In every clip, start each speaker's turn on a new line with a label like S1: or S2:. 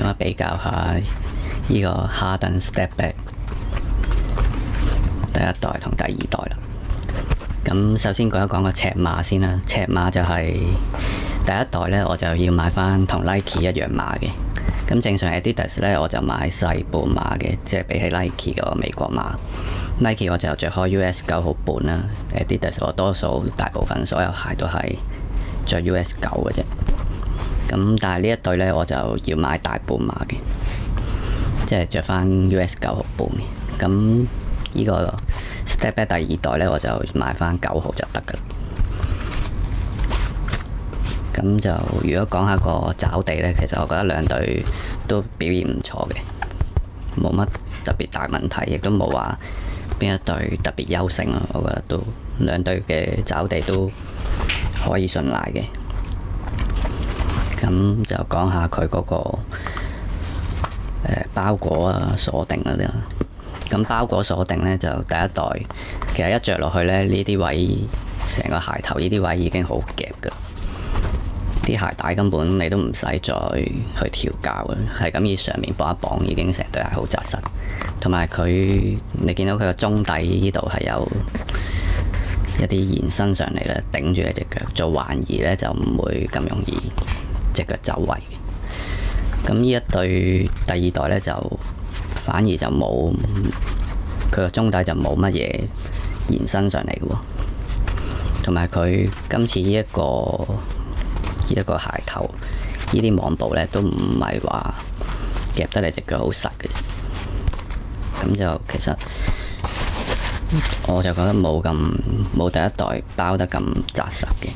S1: 啊比較下呢個哈登 Step Back 第一代同第二代啦。咁首先講一講個尺碼先啦。尺碼就係第一代呢，我就要買翻同 Nike 一樣碼嘅。咁正常 Adidas 呢，我就買細半碼嘅，即係比起 Nike 個美國碼。Nike 我就着開 US 9號半啦。Adidas 我多數大部分所有鞋都係着 US 9嘅啫。咁但係呢一對呢，我就要買大半碼嘅，即係着翻 US 9號半嘅。咁呢個 Step Back 第二代呢，我就買翻9號就得噶啦。咁就如果講下個抓地呢，其實我覺得兩隊都表現唔錯嘅，冇乜特別大問題，亦都冇話邊一隊特別優勝咯。我覺得都兩隊嘅抓地都可以信賴嘅。咁就講下佢嗰個包裹啊鎖定嗰啲啦。咁包裹鎖定呢，就第一代其實一着落去呢，呢啲位成個鞋頭呢啲位已經好夾噶，啲鞋帶根本你都唔使再去調校嘅，係咁以上面綁一綁已經成對鞋好紮實。同埋佢你見到佢個中底呢度係有一啲延伸上嚟咧，頂住你隻腳，做橫移呢，就唔會咁容易隻腳走位嘅。咁呢一對第二代呢，就反而就冇佢個中底就冇乜嘢延伸上嚟嘅喎，同埋佢今次呢一個鞋頭呢啲網布呢，都唔係話夾得你隻腳好實嘅，咁就其實我就覺得冇第一代包得咁紮實嘅，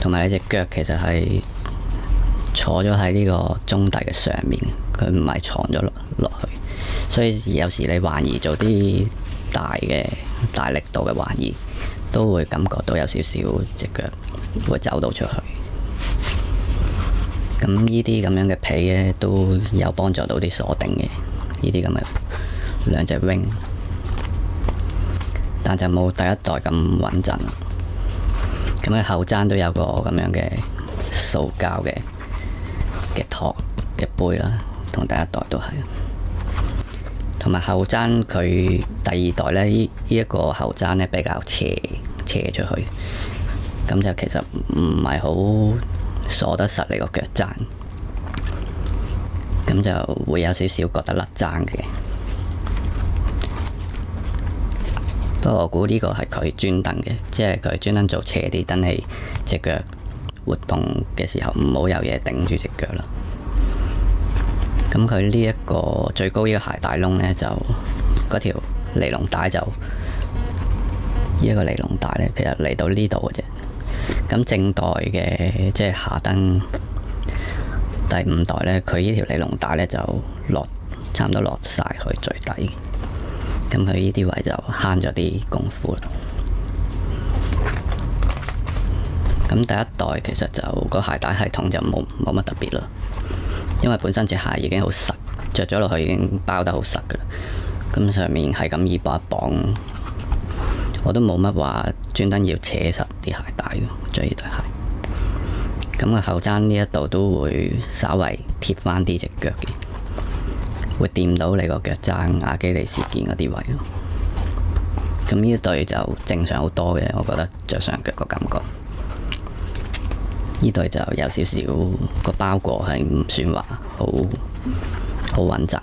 S1: 同埋你隻腳其實係坐咗喺呢個中底嘅上面，佢唔係藏咗落去，所以有時你橫移做啲大力度嘅橫移，都會感覺到有少少隻腳會走到出去。咁呢啲咁樣嘅皮咧，都有幫助到啲鎖定嘅呢啲咁嘅兩隻 wing， 但就冇第一代咁穩陣。咁佢後踭都有個咁樣嘅塑膠嘅托嘅杯啦，同第一代都係。同埋後踭佢第二代咧，呢一個後踭咧比較斜出去，咁就其實唔係好鎖得實你個腳踭，咁就會有少少覺得甩踭嘅。不過我估呢個係佢專登嘅，即係佢專登做斜啲，等你隻腳活動嘅時候唔好有嘢頂住隻腳啦。咁佢呢一個最高呢個鞋帶窿呢，就嗰條尼龍帶就呢一個尼龍帶呢，其實嚟到呢度嘅啫。咁正代嘅即係夏登第五代呢，佢呢條尼龍帶呢就差唔多落晒去最底。咁佢呢啲位就慳咗啲功夫啦。咁第一代其實就個鞋帶系統就冇乜特別啦，因為本身隻鞋已經好實，着咗落去已經包得好實噶啦。咁上面係咁易綁一綁，我都冇乜話專登要扯實啲鞋帶嘅，着呢對鞋。咁個後踭呢一度都會稍為貼翻啲隻腳嘅，會掂到你個腳踭阿基里斯腱嗰啲位咯。咁呢一對就正常好多嘅，我覺得着上腳個感覺。呢對就有少少個包裹係唔算話好穩陣。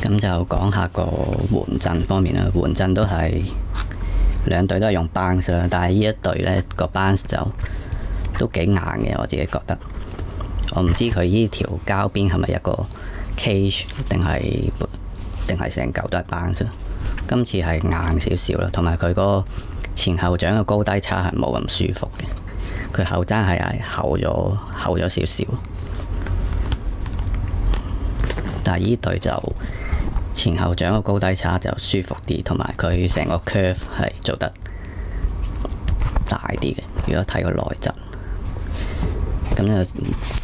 S1: 咁就講下個緩震方面啦，緩震都係兩對都係用 Bounce 啦，但係呢一對呢個 Bounce 就都幾硬嘅，我自己覺得。我唔知佢呢條膠邊係咪一個 cage 定係成嚿都係 Bounce。今次係硬少少啦，同埋佢個前後掌嘅高低差係冇咁舒服嘅，佢後踭係厚咗少少，但係呢對就前後掌嘅高低差就舒服啲，同埋佢成個 curve 係做得大啲嘅。如果睇個內側，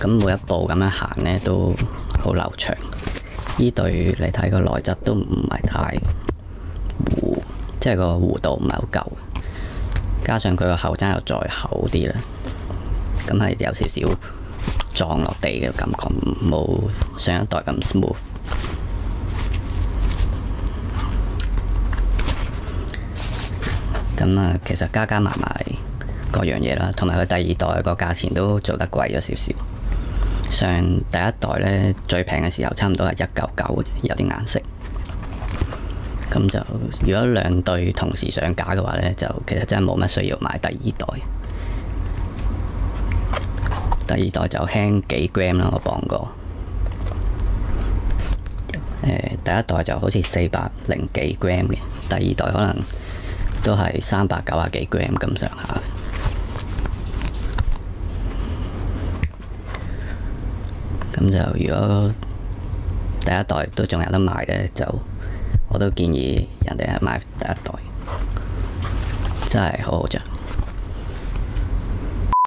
S1: 咁每一步咁樣行呢都好流暢。呢對你睇個內側都唔係太弧，即係個弧度唔係好夠。加上佢個後踭又再厚啲啦，咁係有少少撞落地嘅感覺，冇上一代咁 smooth。咁啊，其實加埋各樣嘢啦，同埋佢第二代個價錢都做得貴咗少少。上第一代呢，最平嘅時候差唔多係199，有啲顏色。咁就如果兩對同時上架嘅話呢，就其實真係冇乜需要買第二代。第二代就輕幾 gram 啦，我磅過。第一代就好似400幾 gram 嘅，第二代可能都係390幾 gram 咁上下。咁就如果第一代都仲有得賣呢，就我都建議人哋係買第一代，真係好好着。